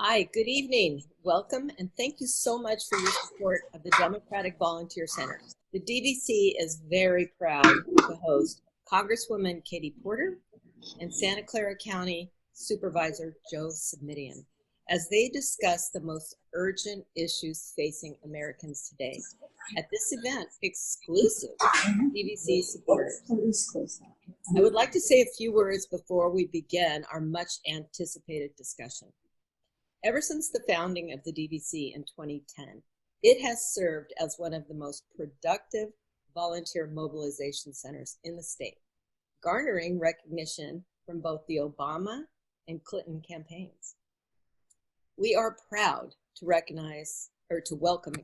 Hi, good evening. Welcome and thank you so much for your support of the Democratic Volunteer Center. The DVC is very proud to host Congresswoman Katie Porter and Santa Clara County Supervisor Joe Simitian as they discuss the most urgent issues facing Americans today. At this event, exclusive DVC supporters. I would like to say a few words before we begin our much anticipated discussion. Ever since the founding of the DVC in 2010, it has served as one of the most productive volunteer mobilization centers in the state, garnering recognition from both the Obama and Clinton campaigns. We are proud to welcome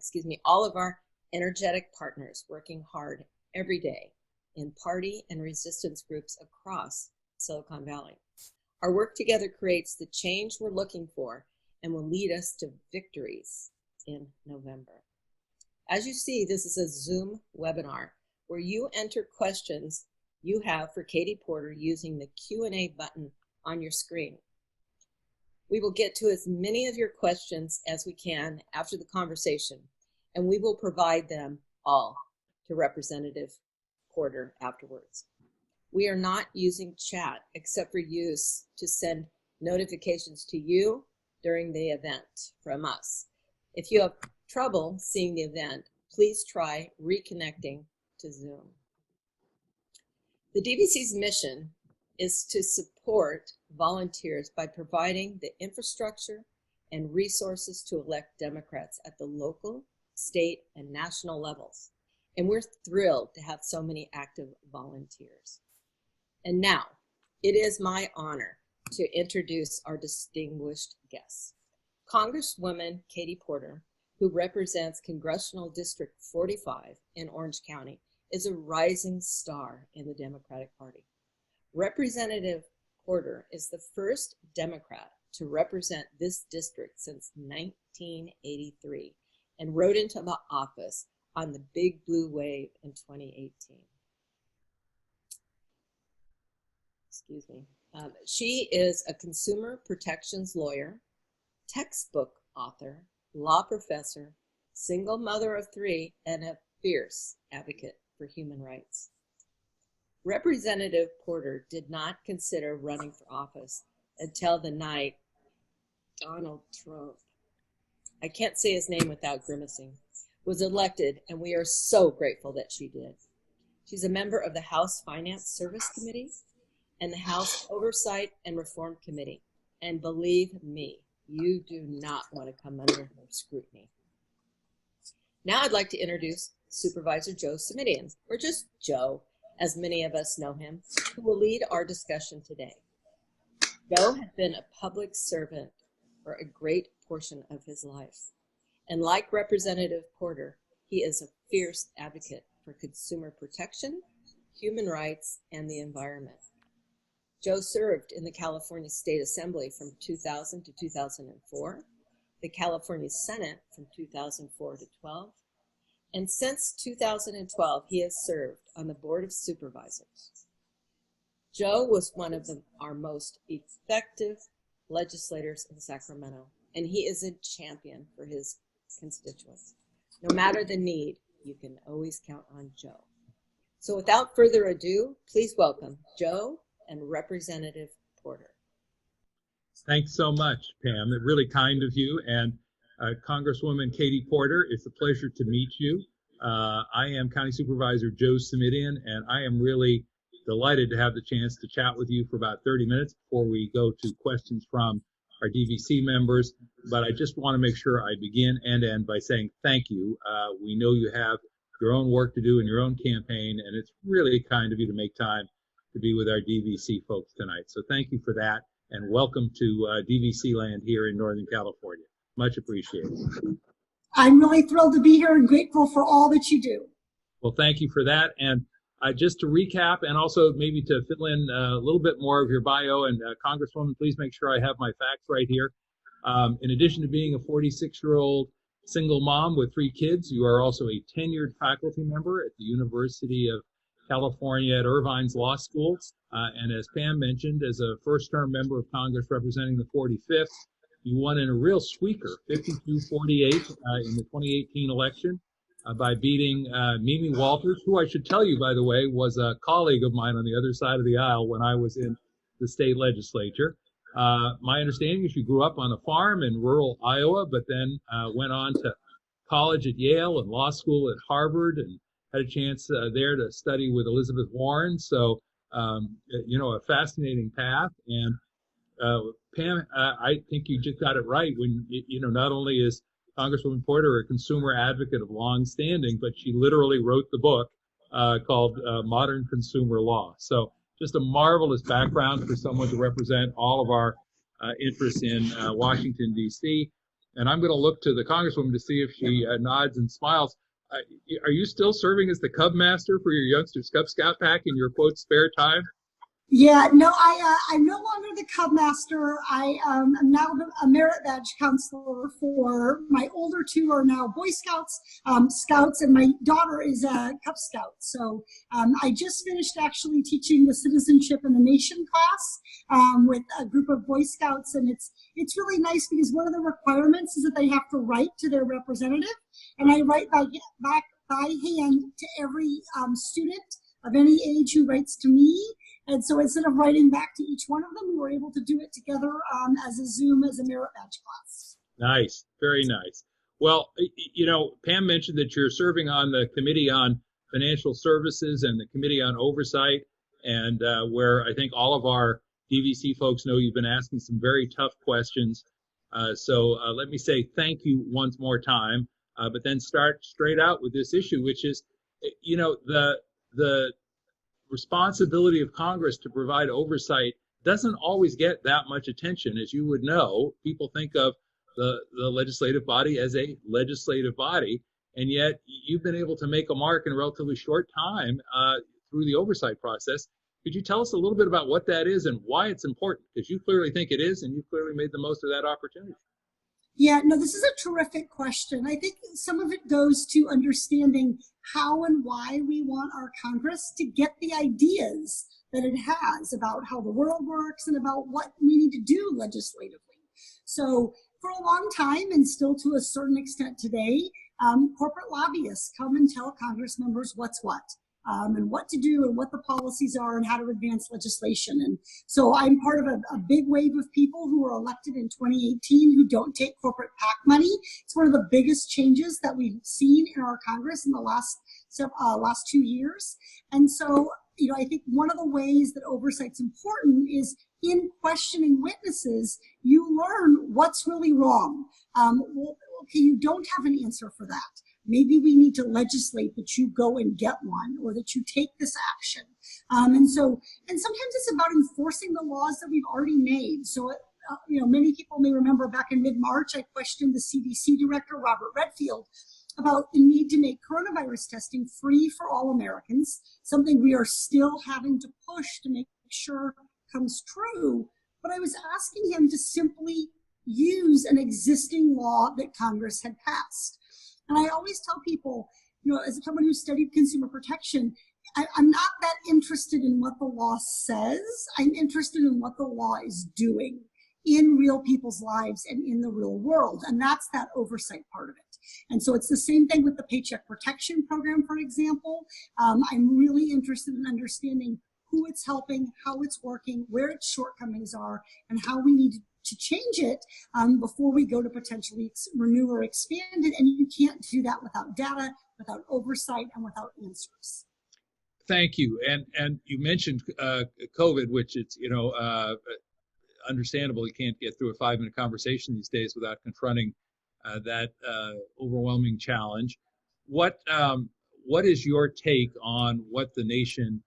all of our energetic partners working hard every day in party and resistance groups across Silicon Valley. Our work together creates the change we're looking for and will lead us to victories in November. As you see, this is a Zoom webinar where you enter questions you have for Katie Porter using the Q&A button on your screen. We will get to as many of your questions as we can after the conversation, and we will provide them all to Representative Porter afterwards. We are not using chat except for use to send notifications to you during the event from us. If you have trouble seeing the event, please try reconnecting to Zoom. The DVC's mission is to support volunteers by providing the infrastructure and resources to elect Democrats at the local, state, and national levels. And we're thrilled to have so many active volunteers. And now, it is my honor to introduce our distinguished guests. Congresswoman Katie Porter, who represents Congressional District 45 in Orange County, is a rising star in the Democratic Party. Representative Porter is the first Democrat to represent this district since 1983 and rode into the office on the big blue wave in 2018. She is a consumer protections lawyer, textbook author, law professor, single mother of 3, and a fierce advocate for human rights. Representative Porter did not consider running for office until the night Donald Trump, I can't say his name without grimacing, was elected, and we are so grateful that she did. She's a member of the House Finance Service Committee and the House Oversight and Reform Committee. And believe me, you do not want to come under her scrutiny. Now I'd like to introduce Supervisor Joe Simitian, or just Joe, as many of us know him, who will lead our discussion today. Joe has been a public servant for a great portion of his life. And like Representative Porter, he is a fierce advocate for consumer protection, human rights, and the environment. Joe served in the California State Assembly from 2000 to 2004, the California Senate from 2004 to 12, and since 2012, he has served on the Board of Supervisors. Joe was one of our most effective legislators in Sacramento, and he is a champion for his constituents. No matter the need, you can always count on Joe. So without further ado, please welcome Joe and Representative Porter. Thanks so much, Pam. It's really kind of you. And Congresswoman Katie Porter, it's a pleasure to meet you. I am County Supervisor Joe Simitian, and I am really delighted to have the chance to chat with you for about 30 minutes before we go to questions from our DVC members. But I just want to make sure I begin and end by saying thank you. We know you have your own work to do in your own campaign, and it's really kind of you to make time to be with our DVC folks tonight. So thank you for that, and welcome to DVC land here in Northern California. Much appreciated. I'm really thrilled to be here and grateful for all that you do. Well, thank you for that. And just to recap, and also maybe to fill in a little bit more of your bio, and Congresswoman, please make sure I have my facts right here. In addition to being a 46-year-old single mom with 3 kids, you are also a tenured faculty member at the University of California at Irvine's Law School. And as Pam mentioned, as a first-term member of Congress representing the 45th You won in a real squeaker, 52-48 in the 2018 election by beating Mimi Walters, who I should tell you, by the way, was a colleague of mine on the other side of the aisle when I was in the state legislature. My understanding is you grew up on a farm in rural Iowa, but then went on to college at Yale and law school at Harvard and had a chance there to study with Elizabeth Warren. So, a fascinating path. And Pam, I think you just got it right when, not only is Congresswoman Porter a consumer advocate of long standing, but she literally wrote the book called Modern Consumer Law. So just a marvelous background for someone to represent all of our interests in Washington, D.C. And I'm going to look to the Congresswoman to see if she nods and smiles. Are you still serving as the Cub Master for your youngsters Cub Scout pack in your, quote, spare time? Yeah, no, I'm no longer the Cub Master. I am now a merit badge counselor for my older two are now Boy Scouts, Scouts, and my daughter is a Cub Scout. So I just finished actually teaching the Citizenship and the Nation class with a group of Boy Scouts, and it's really nice because one of the requirements is that they have to write to their representative, and I write by hand to every student of any age who writes to me. And so instead of writing back to each one of them, we were able to do it together as a Zoom, as a merit badge class. Nice, very nice. Well, Pam mentioned that you're serving on the Committee on Financial Services and the Committee on Oversight, and where I think all of our DVC folks know you've been asking some very tough questions. So let me say thank you once more time, but then start straight out with this issue, which is, the responsibility of Congress to provide oversight doesn't always get that much attention. As you would know, people think of the legislative body as a legislative body, and yet you've been able to make a mark in a relatively short time through the oversight process. Could you tell us a little bit about what that is and why it's important? Because you clearly think it is, and you clearly made the most of that opportunity. Yeah, no, this is a terrific question. I think some of it goes to understanding how and why we want our Congress to get the ideas that it has about how the world works and about what we need to do legislatively. So for a long time, and still to a certain extent today, corporate lobbyists come and tell Congress members what's what. And what to do and what the policies are and how to advance legislation. And so I'm part of a big wave of people who were elected in 2018 who don't take corporate PAC money. It's one of the biggest changes that we've seen in our Congress in the last 2 years. And so, I think one of the ways that oversight's important is in questioning witnesses, you learn what's really wrong. Okay, you don't have an answer for that. Maybe we need to legislate that you go and get one, or that you take this action. And sometimes it's about enforcing the laws that we've already made. So, many people may remember back in mid-March, I questioned the CDC director, Robert Redfield, about the need to make coronavirus testing free for all Americans, something we are still having to push to make sure comes true. But I was asking him to simply use an existing law that Congress had passed. And I always tell people, as someone who studied consumer protection, I'm not that interested in what the law says. I'm interested in what the law is doing in real people's lives and in the real world. And that's that oversight part of it. And so it's the same thing with the Paycheck Protection Program, for example. I'm really interested in understanding who it's helping, how it's working, where its shortcomings are, and how we need to change it before we go to potentially renew or expand it. And you can't do that without data, without oversight, and without answers. Thank you. And you mentioned COVID, which it's, understandable. You can't get through a 5-minute conversation these days without confronting that overwhelming challenge. What is your take on what the nation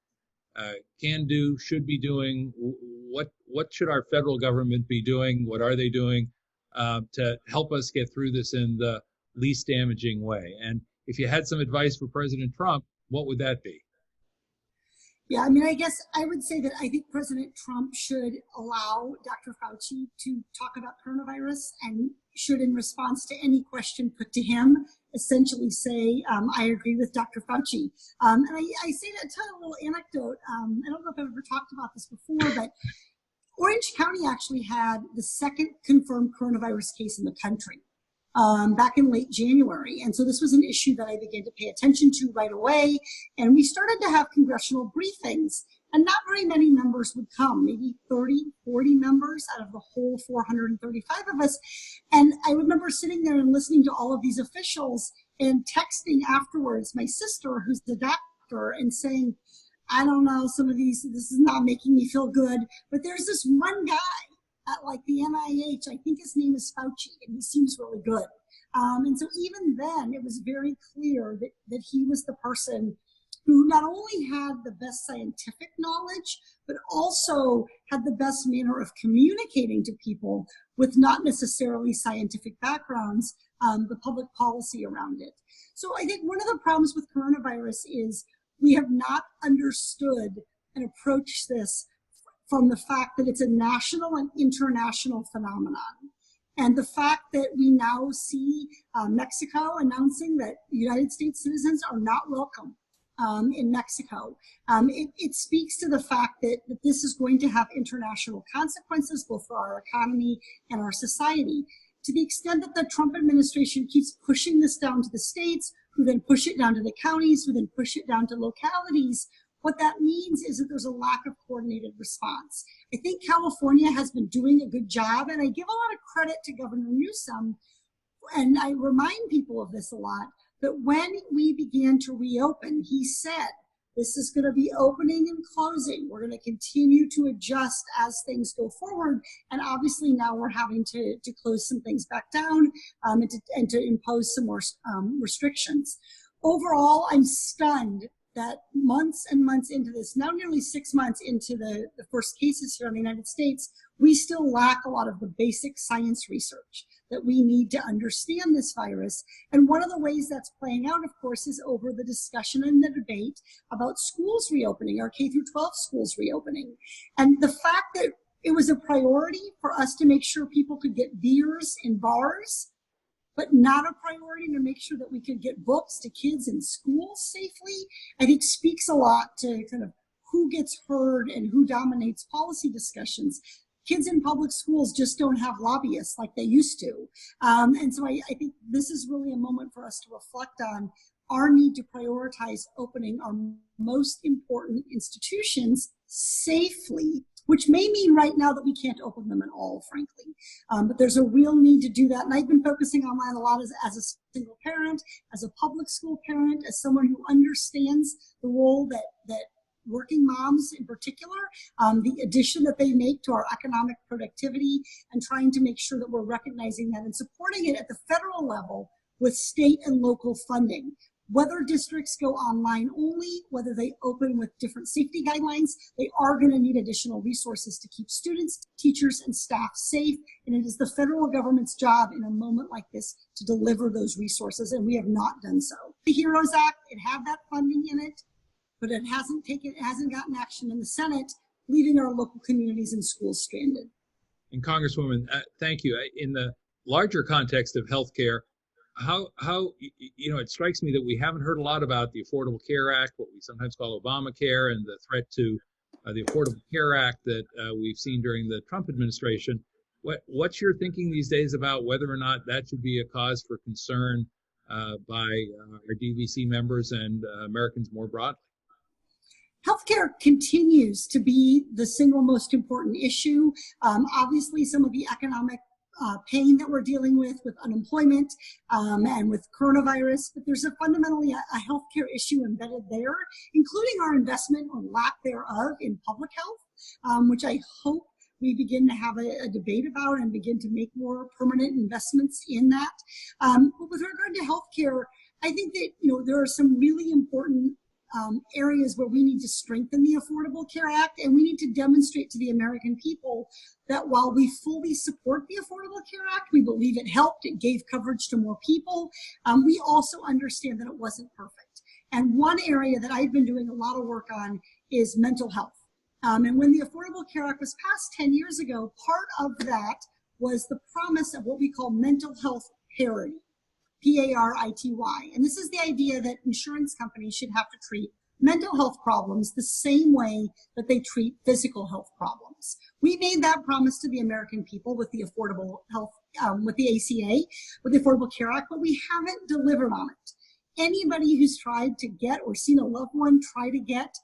can do, should be doing? What should our federal government be doing? What are they doing to help us get through this in the least damaging way? And if you had some advice for President Trump, what would that be? Yeah, I guess I would say that I think President Trump should allow Dr. Fauci to talk about coronavirus, and should, in response to any question put to him, essentially say, I agree with Dr. Fauci. And I say that, tell a little anecdote. I don't know if I've ever talked about this before, but Orange County actually had the second confirmed coronavirus case in the country back in late January. And so this was an issue that I began to pay attention to right away. And we started to have congressional briefings, and not very many members would come, maybe 30, 40 members out of the whole 435 of us. And I remember sitting there and listening to all of these officials and texting afterwards my sister, who's the doctor, and saying, I don't know, some of these, this is not making me feel good. But there's this one guy at like the NIH, I think his name is Fauci, and he seems really good. And so even then, it was very clear that he was the person who not only had the best scientific knowledge, but also had the best manner of communicating to people with not necessarily scientific backgrounds, the public policy around it. So I think one of the problems with coronavirus is we have not understood and approached this from the fact that it's a national and international phenomenon. And the fact that we now see Mexico announcing that United States citizens are not welcome in Mexico, it speaks to the fact that this is going to have international consequences, both for our economy and our society. To the extent that the Trump administration keeps pushing this down to the states, who then push it down to the counties, who then push it down to localities, what that means is that there's a lack of coordinated response. I think California has been doing a good job, and I give a lot of credit to Governor Newsom, and I remind people of this a lot, that when we began to reopen, he said, this is going to be opening and closing. We're going to continue to adjust as things go forward. And obviously now we're having to close some things back down and to impose some more restrictions. Overall, I'm stunned that months and months into this, now nearly 6 months into the first cases here in the United States, we still lack a lot of the basic science research that we need to understand this virus. And one of the ways that's playing out, of course, is over the discussion and the debate about schools reopening, our K through 12 schools reopening. And the fact that it was a priority for us to make sure people could get beers in bars, but not a priority to make sure that we could get books to kids in schools safely, I think speaks a lot to kind of who gets heard and who dominates policy discussions. Kids in public schools just don't have lobbyists like they used to. And so I think this is really a moment for us to reflect on our need to prioritize opening our most important institutions safely, which may mean right now that we can't open them at all, frankly. But there's a real need to do that. And I've been focusing on that a lot as a single parent, as a public school parent, as someone who understands the role that working moms in particular, the addition that they make to our economic productivity, and trying to make sure that we're recognizing that and supporting it at the federal level with state and local funding. Whether districts go online only, whether they open with different safety guidelines, they are going to need additional resources to keep students, teachers, and staff safe. And it is the federal government's job in a moment like this to deliver those resources, and we have not done so. The HEROES Act, it had that funding in it, but it hasn't gotten action in the Senate, leaving our local communities and schools stranded. And Congresswoman, thank you. In the larger context of healthcare, how it strikes me that we haven't heard a lot about the Affordable Care Act, what we sometimes call Obamacare, and the threat to the Affordable Care Act that we've seen during the Trump administration. What's your thinking these days about whether or not that should be a cause for concern by our DVC members and Americans more broadly? Healthcare continues to be the single most important issue. Obviously, some of the economic pain that we're dealing with unemployment and with coronavirus, but there's fundamentally a healthcare issue embedded there, including our investment or lack thereof in public health, which I hope we begin to have a debate about and begin to make more permanent investments in that. But with regard to healthcare, I think that there are some really important areas where we need to strengthen the Affordable Care Act, and we need to demonstrate to the American people that while we fully support the Affordable Care Act, we believe it helped, it gave coverage to more people, we also understand that it wasn't perfect. And one area that I've been doing a lot of work on is mental health. And when the Affordable Care Act was passed 10 years ago, part of that was the promise of what we call mental health parity. Parity. And this is the idea that insurance companies should have to treat mental health problems the same way that they treat physical health problems. homes. We made that promise to the American people with the Affordable Health, with the ACA, with the Affordable Care Act, but we haven't delivered on it. Anybody who's tried to get or seen a loved one try to get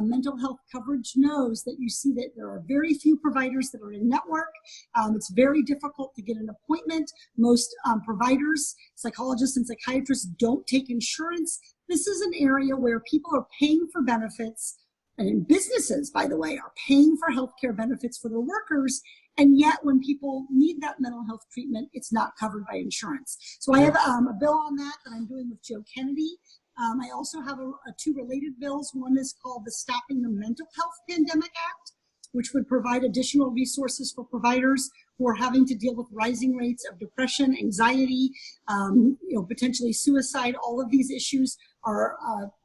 mental health coverage knows that you see that there are very few providers that are in network. It's very difficult to get an appointment. Most providers, psychologists and psychiatrists don't take insurance. This is an area where people are paying for benefits, and businesses, by the way, are paying for healthcare benefits for their workers. And yet when people need that mental health treatment, it's not covered by insurance. So I have a bill on that I'm doing with Joe Kennedy. I also have two related bills. One is called the Stopping the Mental Health Pandemic Act, which would provide additional resources for providers who are having to deal with rising rates of depression, anxiety, potentially suicide. All of these issues are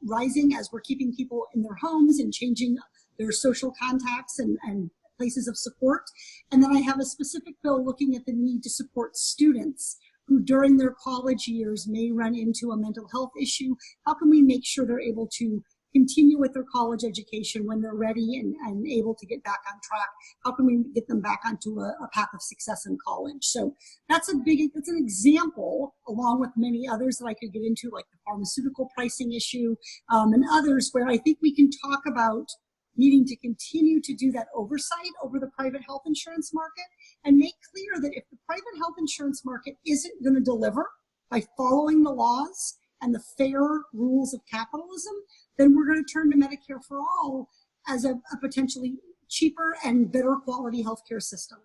rising as we're keeping people in their homes and changing their social contacts and places of support. And then I have a specific bill looking at the need to support students who during their college years may run into a mental health issue. How can we make sure they're able to continue with their college education when they're ready and able to get back on track? How can we get them back onto a path of success in college? So that's an example, along with many others that I could get into, like the pharmaceutical pricing issue, and others where I think we can talk about needing to continue to do that oversight over the private health insurance market and make clear that if the private health insurance market isn't going to deliver by following the laws and the fair rules of capitalism, then we're going to turn to Medicare for All as a potentially cheaper and better quality healthcare system.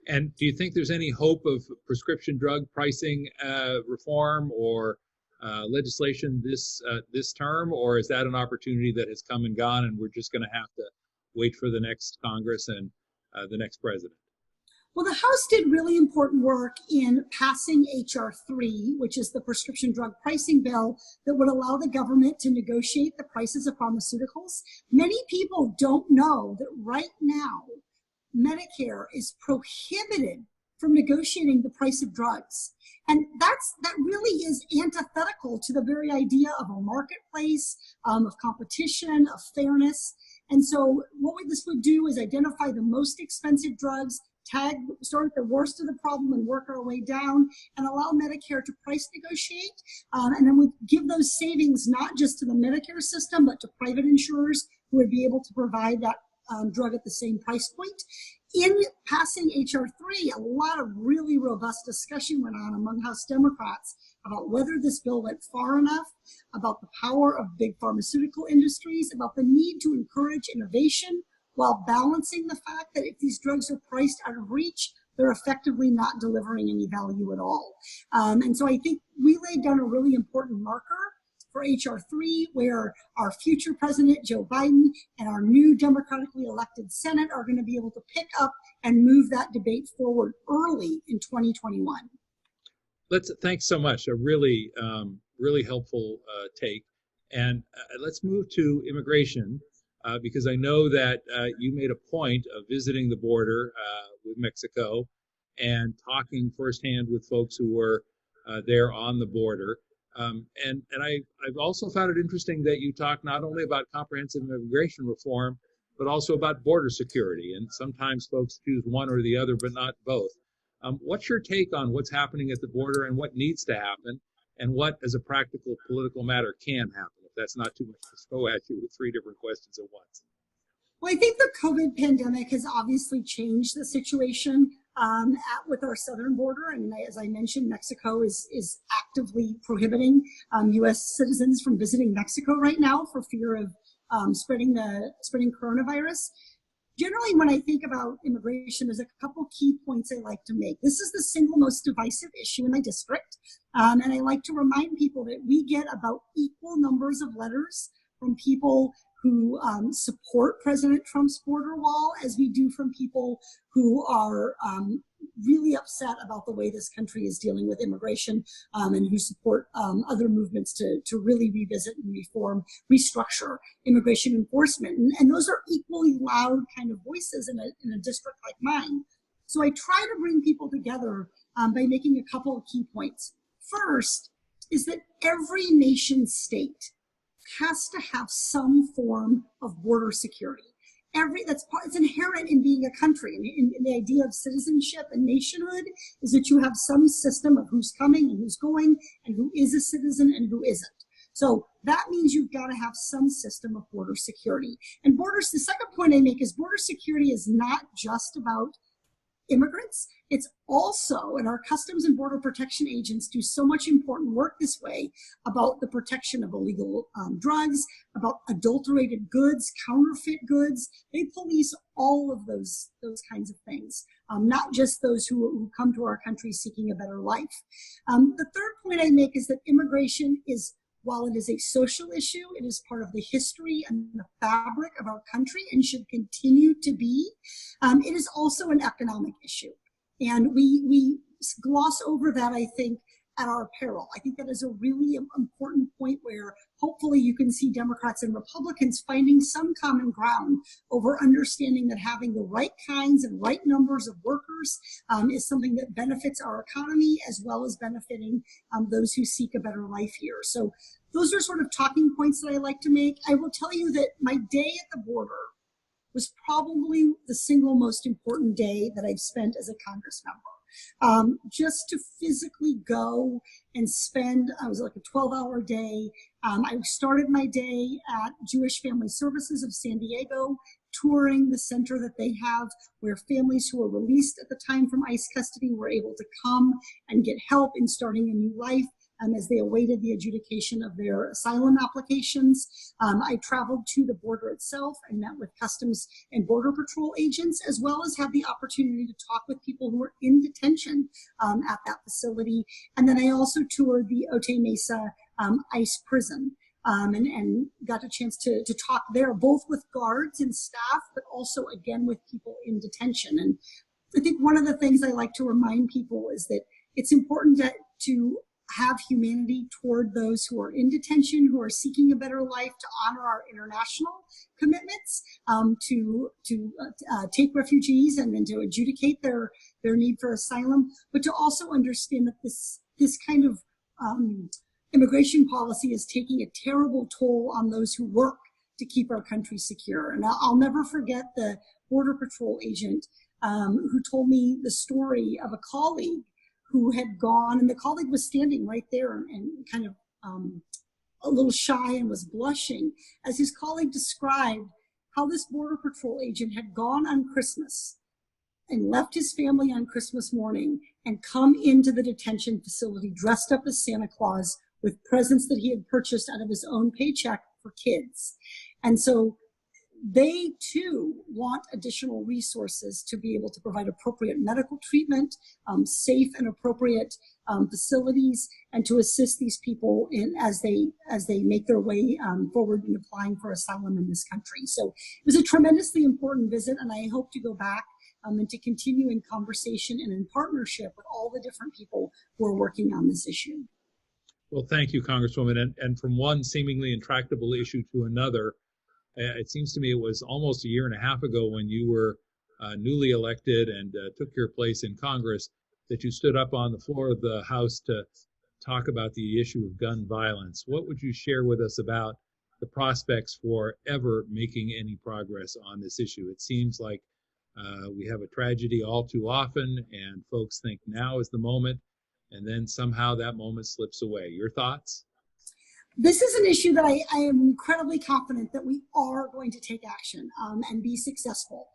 And do you think there's any hope of prescription drug pricing reform or legislation this term, or is that an opportunity that has come and gone and we're just going to have to wait for the next Congress and the next president? Well, the House did really important work in passing H.R. 3, which is the prescription drug pricing bill that would allow the government to negotiate the prices of pharmaceuticals. Many people don't know that right now, Medicare is prohibited from negotiating the price of drugs. And that really is antithetical to the very idea of a marketplace, of competition, of fairness. And so what this would do is identify the most expensive drugs, start at the worst of the problem and work our way down, and allow Medicare to price negotiate. And then we give those savings not just to the Medicare system, but to private insurers who would be able to provide that drug at the same price point. In passing H.R. 3, a lot of really robust discussion went on among House Democrats about whether this bill went far enough, about the power of big pharmaceutical industries, about the need to encourage innovation while balancing the fact that if these drugs are priced out of reach, they're effectively not delivering any value at all. And so I think we laid down a really important marker for H.R. 3, where our future president, Joe Biden, and our new democratically elected Senate are going to be able to pick up and move that debate forward early in 2021. Thanks so much. A really, really helpful take. And let's move to immigration, because I know that you made a point of visiting the border with Mexico and talking firsthand with folks who were there on the border. And I've also found it interesting that you talk not only about comprehensive immigration reform, but also about border security. And sometimes folks choose one or the other, but not both. What's your take on what's happening at the border and what needs to happen, and what, as a practical political matter, can happen, if that's not too much to throw at you with three different questions at once? Well, I think the COVID pandemic has obviously changed the situation with our southern border. And as I mentioned, Mexico is actively prohibiting U.S. citizens from visiting Mexico right now for fear of spreading coronavirus. Generally, when I think about immigration, there's a couple key points I like to make. This is the single most divisive issue in my district. And I like to remind people that we get about equal numbers of letters from people who support President Trump's border wall as we do from people who are really upset about the way this country is dealing with immigration, and who support other movements to really revisit and reform, restructure immigration enforcement. And those are equally loud kind of voices in a district like mine. So I try to bring people together by making a couple of key points. First is that every nation state has to have some form of border security. It's inherent in being a country. And in the idea of citizenship and nationhood is that you have some system of who's coming and who's going and who is a citizen and who isn't. So that means you've got to have some system of border security. And the second point I make is border security is not just about immigrants. It's also, and our Customs and Border Protection agents do so much important work this way about the protection of illegal drugs, about adulterated goods, counterfeit goods. They police all of those kinds of things, not just those who come to our country seeking a better life. The third point I make is that immigration is, while it is a social issue, it is part of the history and the fabric of our country and should continue to be. It is also an economic issue. And we gloss over that, I think, at our peril. I think that is a really important point where hopefully you can see Democrats and Republicans finding some common ground over understanding that having the right kinds and right numbers of workers is something that benefits our economy as well as benefiting those who seek a better life here. So those are sort of talking points that I like to make. I will tell you that my day at the border was probably the single most important day that I've spent as a Congress member. Just to physically go and spend, I was like a 12-hour day. I started my day at Jewish Family Services of San Diego, touring the center that they have where families who were released at the time from ICE custody were able to come and get help in starting a new life. As they awaited the adjudication of their asylum applications. I traveled to the border itself and met with Customs and Border Patrol agents, as well as had the opportunity to talk with people who were in detention at that facility. And then I also toured the Otay Mesa ICE prison and got a chance to talk there, both with guards and staff, but also again with people in detention. And I think one of the things I like to remind people is that it's important to have humanity toward those who are in detention, who are seeking a better life, to honor our international commitments, to take refugees and then to adjudicate their need for asylum, but to also understand that this kind of immigration policy is taking a terrible toll on those who work to keep our country secure. And I'll never forget the Border Patrol agent who told me the story of a colleague who had gone, and the colleague was standing right there and kind of a little shy and was blushing as his colleague described how this Border Patrol agent had gone on Christmas and left his family on Christmas morning and come into the detention facility dressed up as Santa Claus with presents that he had purchased out of his own paycheck for kids. And so they too want additional resources to be able to provide appropriate medical treatment, safe and appropriate facilities, and to assist these people as they make their way forward in applying for asylum in this country. So it was a tremendously important visit, and I hope to go back and to continue in conversation and in partnership with all the different people who are working on this issue. Well, thank you, Congresswoman. And from one seemingly intractable issue to another, it seems to me it was almost a year and a half ago when you were newly elected and took your place in Congress that you stood up on the floor of the House to talk about the issue of gun violence. What would you share with us about the prospects for ever making any progress on this issue? It seems like we have a tragedy all too often, and folks think now is the moment, and then somehow that moment slips away. Your thoughts? This is an issue that I am incredibly confident that we are going to take action and be successful.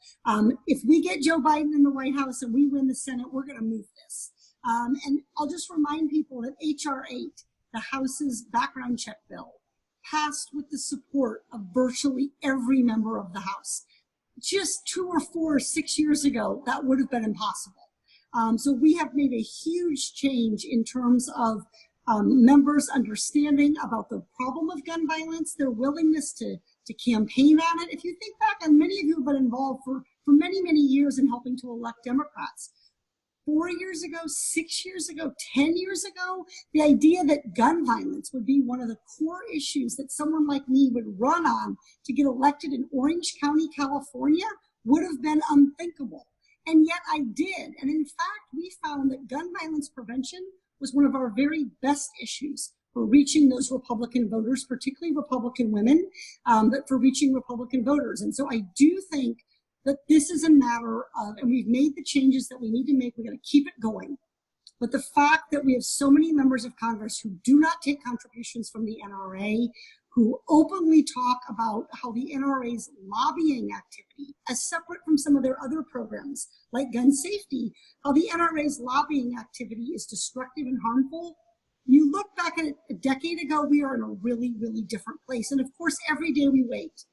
If we get Joe Biden in the White House and we win the Senate, we're going to move this. And I'll just remind people that H.R. 8, the House's background check bill, passed with the support of virtually every member of the House. Just 2 or 4 or 6 years ago, that would have been impossible. So we have made a huge change in terms of members' understanding about the problem of gun violence, their willingness to campaign on it. If you think back, and many of you have been involved for many, many years in helping to elect Democrats. 4 years ago, 6 years ago, 10 years ago, the idea that gun violence would be one of the core issues that someone like me would run on to get elected in Orange County, California, would have been unthinkable. And yet I did. And in fact, we found that gun violence prevention was one of our very best issues for reaching those Republican voters, particularly Republican women, but for reaching Republican voters. And so I do think that this is a matter of, and we've made the changes that we need to make, we're going to keep it going. But the fact that we have so many members of Congress who do not take contributions from the NRA, who openly talk about how the NRA's lobbying activity, as separate from some of their other programs like gun safety, how the NRA's lobbying activity is destructive and harmful. You look back at it a decade ago, we are in a really, really different place. And of course, every day we wait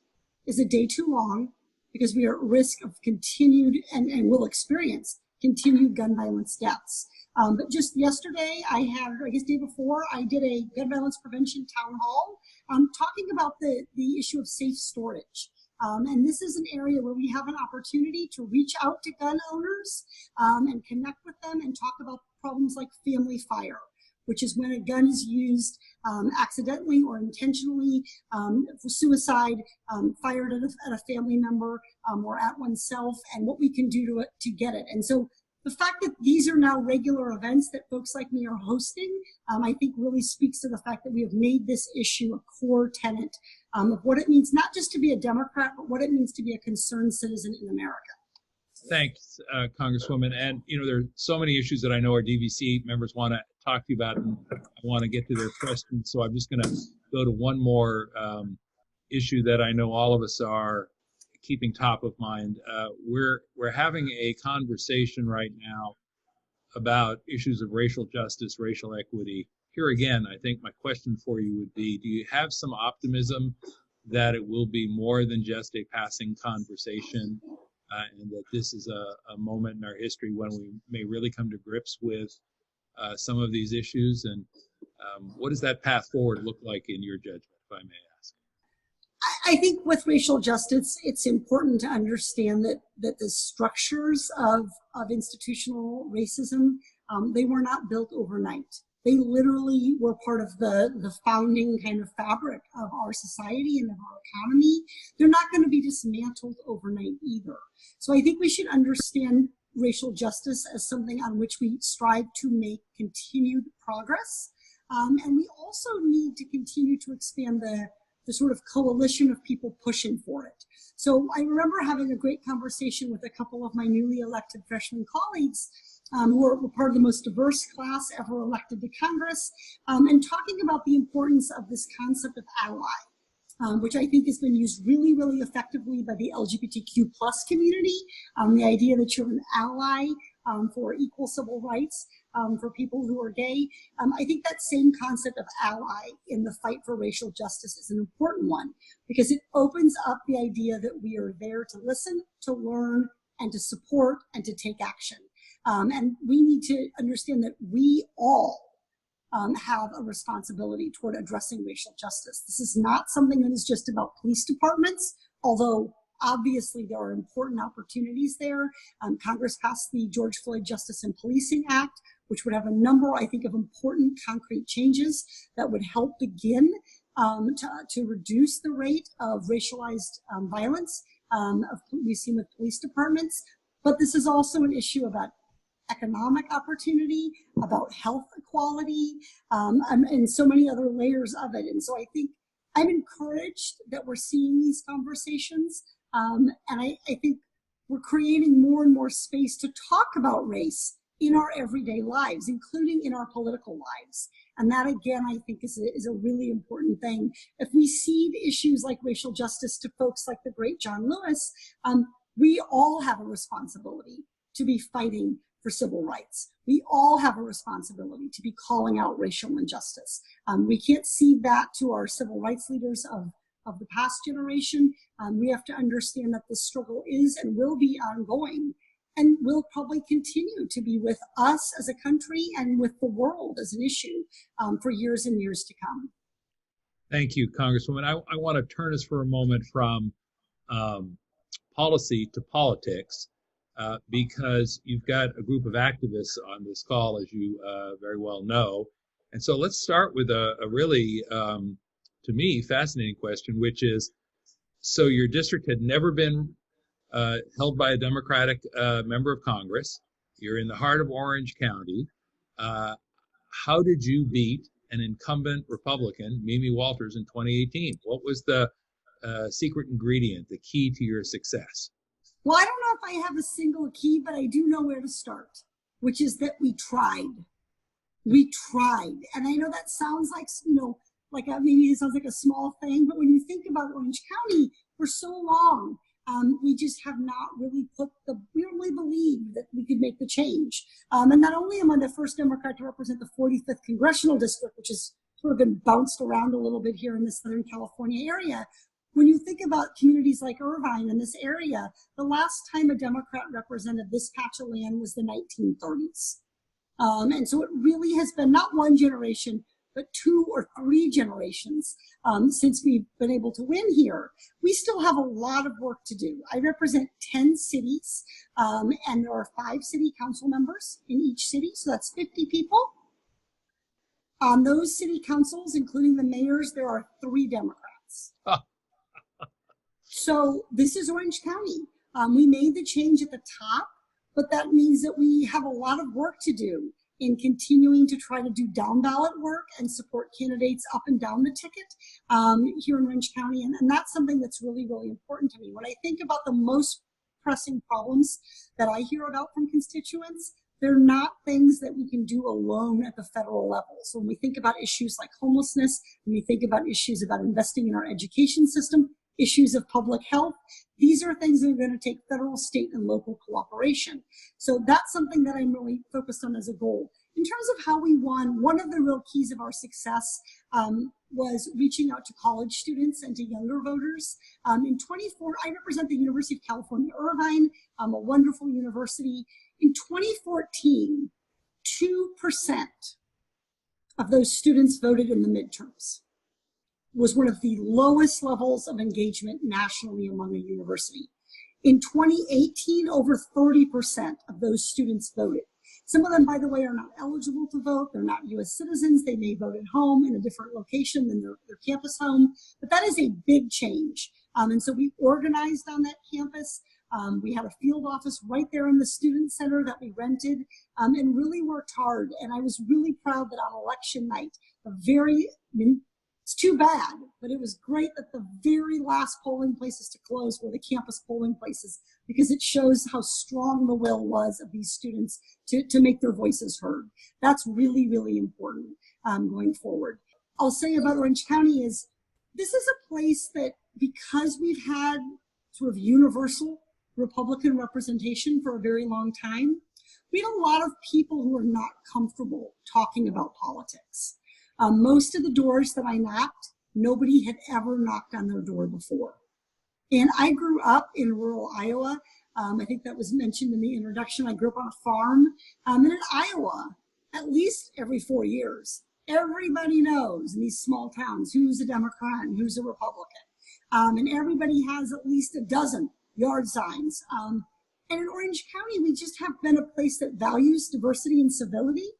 is a day too long because we are at risk of continued and will experience continued gun violence deaths. But just yesterday, day before, I did a gun violence prevention town hall talking about the issue of safe storage. And this is an area where we have an opportunity to reach out to gun owners and connect with them and talk about problems like family fire, which is when a gun is used accidentally or intentionally for suicide, fired at a family member or at oneself, and what we can do to get it. And so the fact that these are now regular events that folks like me are hosting, I think really speaks to the fact that we have made this issue a core tenet of what it means, not just to be a Democrat, but what it means to be a concerned citizen in America. Thanks, Congresswoman. And, there are so many issues that I know our DVC members want to talk to you about, and I want to get to their questions. So I'm just going to go to one more issue that I know all of us are keeping top of mind. We're having a conversation right now about issues of racial justice, racial equity. Here again, I think my question for you would be, do you have some optimism that it will be more than just a passing conversation, and that this is a moment in our history when we may really come to grips with some of these issues? And what does that path forward look like in your judgment, if I may ask? I think with racial justice, it's important to understand that the structures of institutional racism, they were not built overnight. They literally were part of the founding kind of fabric of our society and of our economy. They're not going to be dismantled overnight either. So I think we should understand racial justice as something on which we strive to make continued progress. And we also need to continue to expand the sort of coalition of people pushing for it. So I remember having a great conversation with a couple of my newly elected freshman colleagues who were part of the most diverse class ever elected to Congress, and talking about the importance of this concept of ally, which I think has been used really, really effectively by the LGBTQ plus community. The idea that you're an ally for equal civil rights for people who are gay. I think that same concept of ally in the fight for racial justice is an important one, because it opens up the idea that we are there to listen, to learn, and to support, and to take action. And we need to understand that we all have a responsibility toward addressing racial justice. This is not something that is just about police departments, although obviously there are important opportunities there. Congress passed the George Floyd Justice and Policing Act, which would have a number, I think, of important concrete changes that would help begin to reduce the rate of racialized violence we've seen with police departments. But this is also an issue about economic opportunity, about health equality, and so many other layers of it. And so I think I'm encouraged that we're seeing these conversations, and I think we're creating more and more space to talk about race in our everyday lives, including in our political lives. And that, again, I think is a really important thing. If we cede issues like racial justice to folks like the great John Lewis, we all have a responsibility to be fighting for civil rights. We all have a responsibility to be calling out racial injustice. We can't cede that to our civil rights leaders of the past generation. We have to understand that this struggle is and will be ongoing, and will probably continue to be with us as a country and with the world as an issue for years and years to come. Thank you, Congresswoman. I want to turn us for a moment from policy to politics, because you've got a group of activists on this call, as you very well know. And so let's start with a really, to me, fascinating question, which is, so your district had never been held by a Democratic member of Congress. You're in the heart of Orange County. How did you beat an incumbent Republican, Mimi Walters, in 2018. What was the secret ingredient, the key to your success? Well, I don't know if I have a single key, but I do know where to start, which is that we tried. We tried. And I know that sounds like, maybe it sounds like a small thing, but when you think about Orange County for so long, we just have not really we don't really believe that we could make the change. And not only am I the first Democrat to represent the 45th Congressional District, which has sort of been bounced around a little bit here in the Southern California area, when you think about communities like Irvine in this area, the last time a Democrat represented this patch of land was the 1930s. And so it really has been not one generation, but 2 or 3 generations since we've been able to win here. We still have a lot of work to do. I represent 10 cities, and there are 5 city council members in each city, so that's 50 people. On those city councils, including the mayors, there are 3 Democrats. So this is Orange County. We made the change at the top, but that means that we have a lot of work to do in continuing to try to do down ballot work and support candidates up and down the ticket here in Orange County. And that's something that's really, really important to me. When I think about the most pressing problems that I hear about from constituents, they're not things that we can do alone at the federal level. So when we think about issues like homelessness, when we think about issues about investing in our education system, issues of public health, these are things that are going to take federal, state, and local cooperation. So that's something that I'm really focused on as a goal. In terms of how we won, one of the real keys of our success was reaching out to college students and to younger voters. I represent the University of California, Irvine, a wonderful university. In 2014, 2% of those students voted in the midterms. Was one of the lowest levels of engagement nationally among a university. In 2018, over 30% of those students voted. Some of them, by the way, are not eligible to vote. They're not U.S. citizens. They may vote at home in a different location than their campus home. But that is a big change. And so we organized on that campus. We had a field office right there in the student center that we rented and really worked hard. And I was really proud that on election night, it's too bad, but it was great that the very last polling places to close were the campus polling places, because it shows how strong the will was of these students to make their voices heard. That's really, really important going forward. I'll say about Orange County is this is a place that, because we've had sort of universal Republican representation for a very long time, we had a lot of people who are not comfortable talking about politics. Most of the doors that I knocked, nobody had ever knocked on their door before. And I grew up in rural Iowa. I think that was mentioned in the introduction. I grew up on a farm. And in Iowa, at least every 4 years, everybody knows in these small towns who's a Democrat and who's a Republican. And everybody has at least a dozen yard signs. And in Orange County, we just have been a place that values diversity and civility.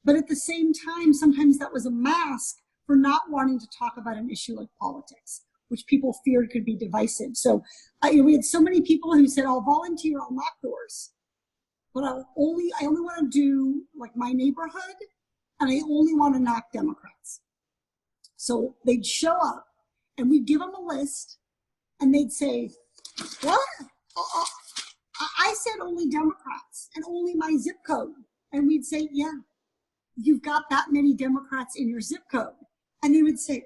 But at the same time, sometimes that was a mask for not wanting to talk about an issue like politics, which people feared could be divisive. So we had so many people who said, I'll volunteer, I'll knock doors, but I only want to do like my neighborhood, and I only want to knock Democrats. So they'd show up and we'd give them a list and they'd say, what? I said only Democrats and only my zip code. And we'd say, yeah. You've got that many Democrats in your zip code. And they would say,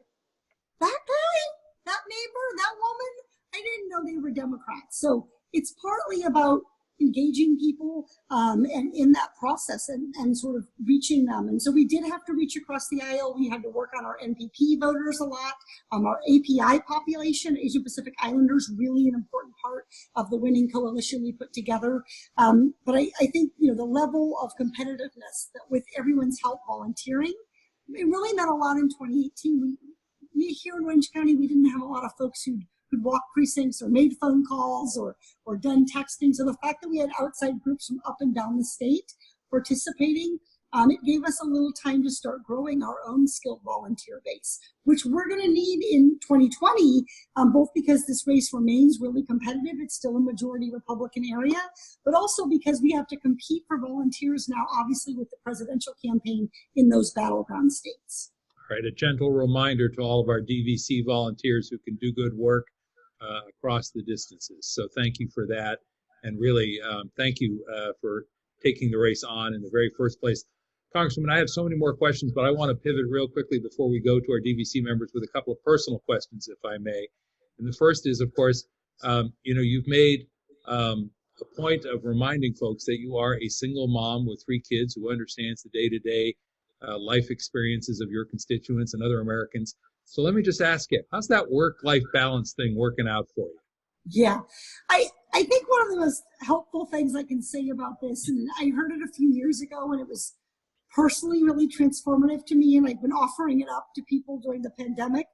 that guy, that neighbor, that woman, I didn't know they were Democrats. So it's partly about engaging people and in that process and sort of reaching them. And so we did have to reach across the aisle. We had to work on our NPP voters a lot. Our API population, Asian Pacific Islanders, really an important part of the winning coalition we put together. But I think, the level of competitiveness that with everyone's help volunteering, it really meant a lot in 2018. We here in Orange County, we didn't have a lot of folks who'd walk precincts or made phone calls or done texting. So the fact that we had outside groups from up and down the state participating, it gave us a little time to start growing our own skilled volunteer base, which we're going to need in 2020, both because this race remains really competitive. It's still a majority Republican area, but also because we have to compete for volunteers now, obviously with the presidential campaign in those battleground states. All right, a gentle reminder to all of our DVC volunteers who can do good work across the distances. So thank you for that. And really, thank you for taking the race on in the very first place. Congresswoman, I have so many more questions, but I want to pivot real quickly before we go to our DVC members with a couple of personal questions, if I may. And the first is, of course, you've made a point of reminding folks that you are a single mom with 3 kids who understands the day-to-day life experiences of your constituents and other Americans. So let me just ask you, how's that work-life balance thing working out for you? Yeah, I think one of the most helpful things I can say about this, and I heard it a few years ago, and it was personally really transformative to me, and I've been offering it up to people during the pandemic,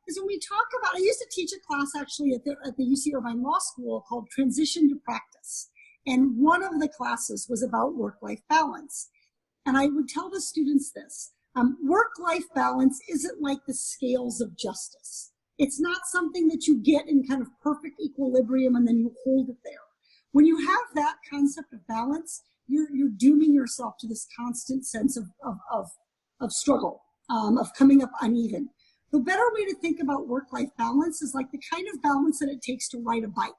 is when we talk about, I used to teach a class actually at the UC Irvine Law School called Transition to Practice. And one of the classes was about work-life balance. And I would tell the students this, work-life balance isn't like the scales of justice. It's not something that you get in kind of perfect equilibrium and then you hold it there. When you have that concept of balance, you're dooming yourself to this constant sense of struggle, of coming up uneven. The better way to think about work-life balance is like the kind of balance that it takes to ride a bike.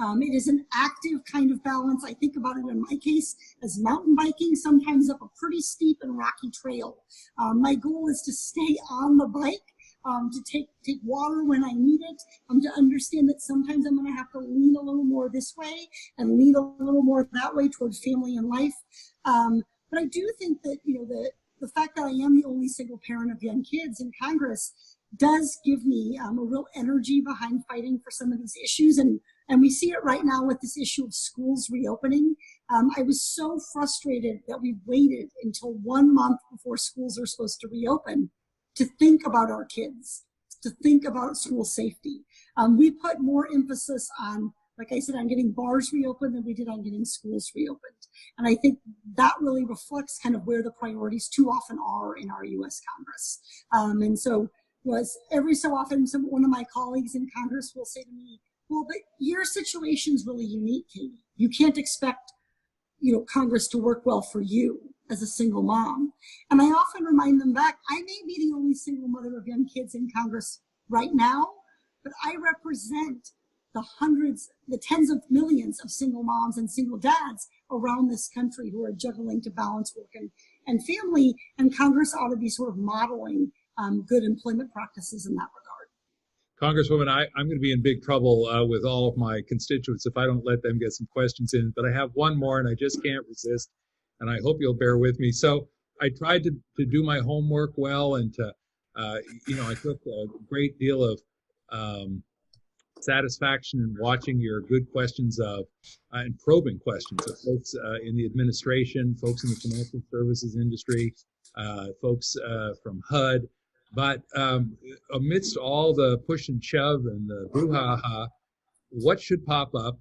It is an active kind of balance. I think about it in my case as mountain biking, sometimes up a pretty steep and rocky trail. My goal is to stay on the bike, to take water when I need it, to understand that sometimes I'm going to have to lean a little more this way and lean a little more that way toward family and life. But I do think that, the fact that I am the only single parent of young kids in Congress does give me a real energy behind fighting for some of these issues. And we see it right now with this issue of schools reopening. I was so frustrated that we waited until 1 month before schools are supposed to reopen to think about our kids, to think about school safety. We put more emphasis on, like I said, on getting bars reopened than we did on getting schools reopened. And I think that really reflects kind of where the priorities too often are in our U.S. Congress. And so every so often, one of my colleagues in Congress will say to me, well, but your situation's really unique, Katie. You can't expect, Congress to work well for you as a single mom. And I often remind them back, I may be the only single mother of young kids in Congress right now, but I represent the tens of millions of single moms and single dads around this country who are juggling to balance work and family, and Congress ought to be sort of modeling good employment practices in that regard. Congresswoman, I'm going to be in big trouble with all of my constituents if I don't let them get some questions in, but I have one more and I just can't resist, and I hope you'll bear with me. So I tried to do my homework well, and I took a great deal of satisfaction in watching your good questions and probing questions of folks in the administration, folks in the financial services industry, folks from HUD. But amidst all the push and shove and the brouhaha, what should pop up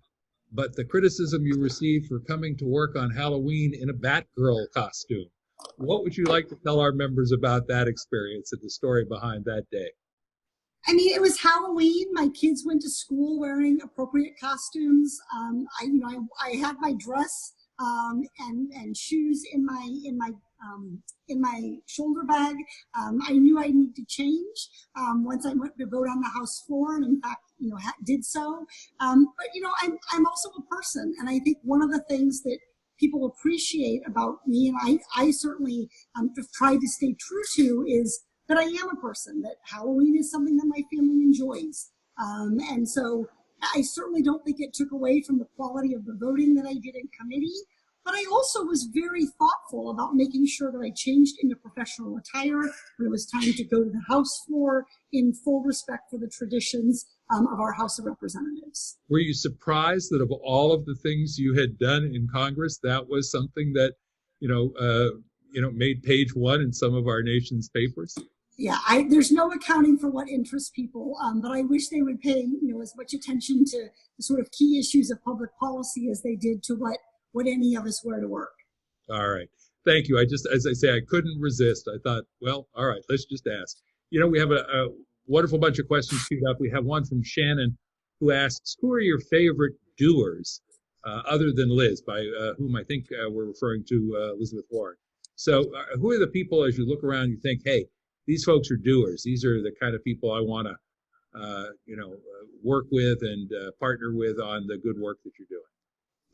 but the criticism you received for coming to work on Halloween in a Batgirl costume? What would you like to tell our members about that experience and the story behind that day? I mean, it was Halloween. My kids went to school wearing appropriate costumes. I had my dress and shoes in my shoulder bag. I knew I needed to change once I went to vote on the House floor, and in fact, did so. But I'm also a person, and I think one of the things that people appreciate about me, and I certainly have tried to stay true to, is that I am a person, that Halloween is something that my family enjoys. And so I certainly don't think it took away from the quality of the voting that I did in committee, but I also was very thoughtful about making sure that I changed into professional attire when it was time to go to the House floor, in full respect for the traditions of our House of Representatives. Were you surprised that of all of the things you had done in Congress, that was something that, made page one in some of our nation's papers? Yeah, there's no accounting for what interests people, but I wish they would pay, as much attention to the sort of key issues of public policy as they did to what any of us wear to work. All right. Thank you. As I say, I couldn't resist. I thought, well, all right, let's just ask. We have a wonderful bunch of questions queued up. We have one from Shannon who asks, who are your favorite doers other than Liz, by whom I think we're referring to Elizabeth Warren? So who are the people, as you look around, you think, hey, these folks are doers. These are the kind of people I want to, work with and partner with on the good work that you're doing.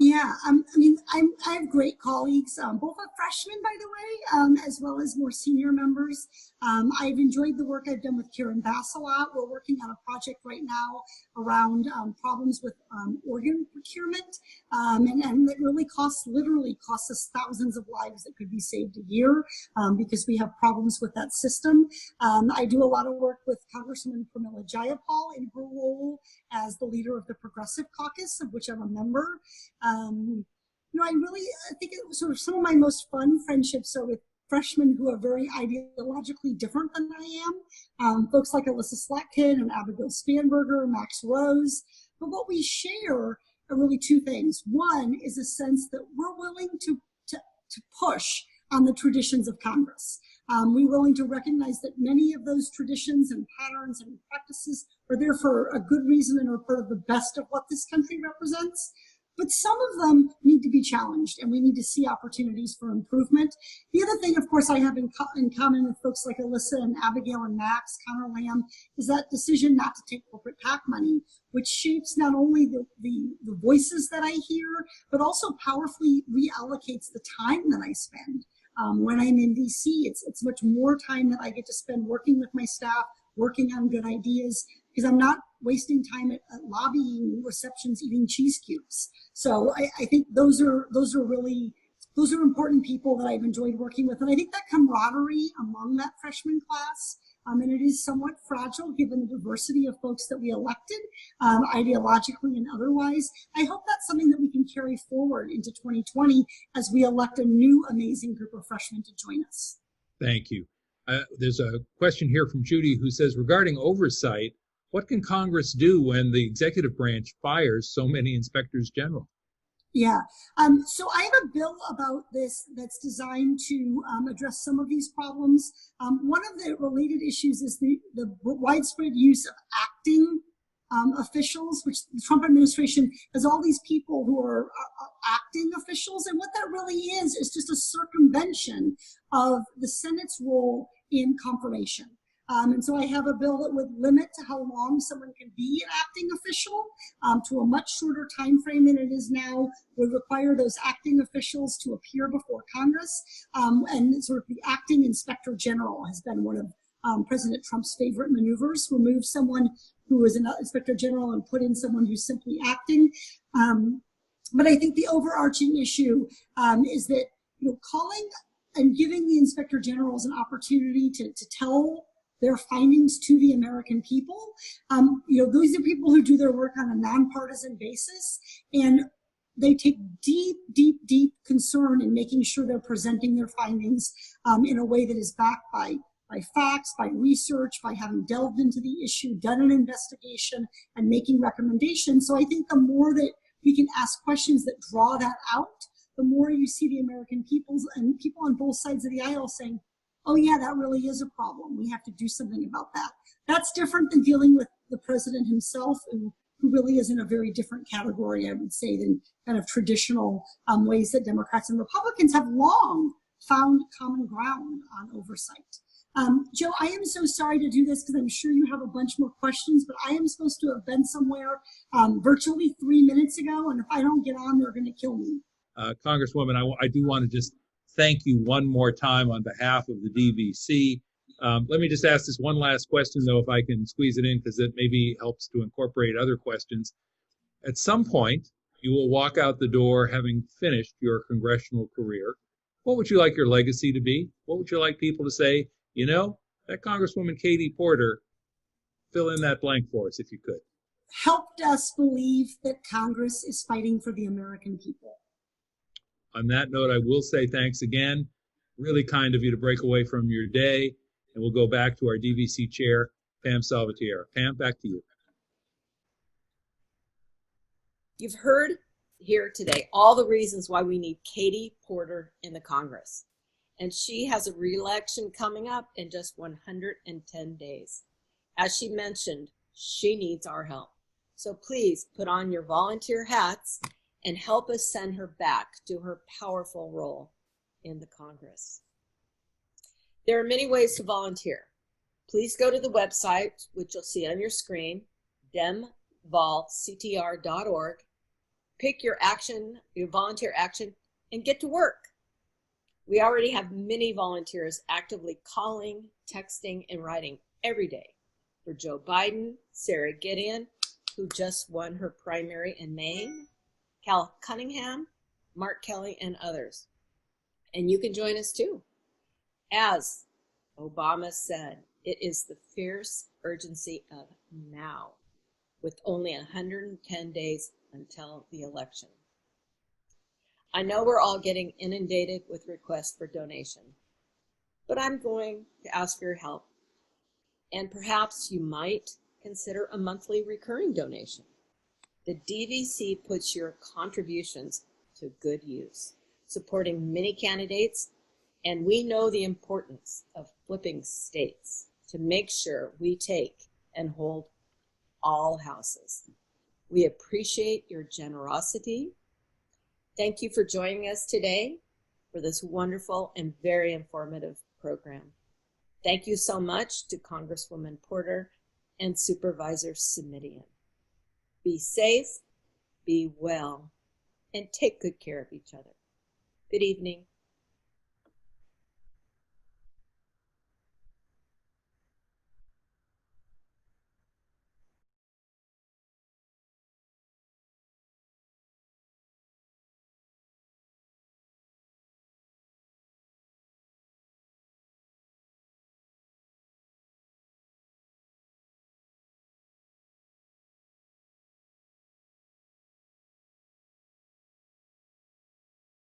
Yeah, I have great colleagues, both are freshmen, by the way, as well as more senior members. I've enjoyed the work I've done with Karen Bass a lot. We're working on a project right now around problems with organ procurement, and it really literally costs us thousands of lives that could be saved a year because we have problems with that system. I do a lot of work with Congresswoman Pramila Jayapal in her role as the leader of the Progressive Caucus, of which I'm a member. I think it was sort of some of my most fun friendships are with freshmen who are very ideologically different than I am. Folks like Alyssa Slatkin and Abigail Spanberger, Max Rose. But what we share are really two things. One is a sense that we're willing to push on the traditions of Congress. We're willing to recognize that many of those traditions and patterns and practices are there for a good reason and are part of the best of what this country represents. But some of them need to be challenged, and we need to see opportunities for improvement. The other thing, of course, I have in common with folks like Alyssa and Abigail and Max, Connor Lamb, is that decision not to take corporate PAC money, which shapes not only the voices that I hear, but also powerfully reallocates the time that I spend. When I'm in DC, it's much more time that I get to spend working with my staff, working on good ideas, because I'm not wasting time at lobbying receptions eating cheese cubes. So I think those are important people that I've enjoyed working with. And I think that camaraderie among that freshman class, and it is somewhat fragile given the diversity of folks that we elected, ideologically and otherwise. I hope that's something that we can carry forward into 2020 as we elect a new amazing group of freshmen to join us. Thank you. There's a question here from Judy who says, regarding oversight, what can Congress do when the executive branch fires so many inspectors general? Yeah, so I have a bill about this that's designed to address some of these problems. One of the related issues is the widespread use of acting officials, which the Trump administration has all these people who are acting officials. And what that really is just a circumvention of the Senate's role in confirmation. And so I have a bill that would limit to how long someone can be an acting official to a much shorter time frame than it is now, would require those acting officials to appear before Congress. And sort of the acting inspector general has been one of President Trump's favorite maneuvers, remove someone who is an inspector general and put in someone who's simply acting. But I think the overarching issue is that, calling and giving the inspector generals an opportunity to tell their findings to the American people. These are people who do their work on a nonpartisan basis, and they take deep, deep, deep concern in making sure they're presenting their findings in a way that is backed by facts, by research, by having delved into the issue, done an investigation, and making recommendations. So I think the more that we can ask questions that draw that out, the more you see the American peoples and people on both sides of the aisle saying, oh yeah, that really is a problem. We have to do something about that. That's different than dealing with the president himself, who really is in a very different category, I would say, than kind of traditional ways that Democrats and Republicans have long found common ground on oversight. Joe, I am so sorry to do this because I'm sure you have a bunch more questions, but I am supposed to have been somewhere virtually 3 minutes ago, and if I don't get on, they're going to kill me. Congresswoman, I do want to just thank you one more time on behalf of the DVC. Let me just ask this one last question, though, if I can squeeze it in, because it maybe helps to incorporate other questions. At some point, you will walk out the door having finished your congressional career. What would you like your legacy to be? What would you like people to say? That Congresswoman Katie Porter, fill in that blank for us if you could. Helped us believe that Congress is fighting for the American people. On that note, I will say thanks again. Really kind of you to break away from your day. And we'll go back to our DVC chair, Pam Salvatierra. Pam, back to you. You've heard here today all the reasons why we need Katie Porter in the Congress. And she has a re-election coming up in just 110 days. As she mentioned, she needs our help. So please put on your volunteer hats and help us send her back to her powerful role in the Congress. There are many ways to volunteer. Please go to the website, which you'll see on your screen, demvolctr.org. Pick your action, your volunteer action, and get to work. We already have many volunteers actively calling, texting, and writing every day for Joe Biden, Sarah Gideon, who just won her primary in Maine, Cal Cunningham, Mark Kelly, and others. And you can join us too. As Obama said, it is the fierce urgency of now, with only 110 days until the election. I know we're all getting inundated with requests for donation, but I'm going to ask for your help. And perhaps you might consider a monthly recurring donation. The DVC puts your contributions to good use, supporting many candidates, and we know the importance of flipping states to make sure we take and hold all houses. We appreciate your generosity. Thank you for joining us today for this wonderful and very informative program. Thank you so much to Congresswoman Porter and Supervisor Simitian. Be safe, be well, and take good care of each other. Good evening.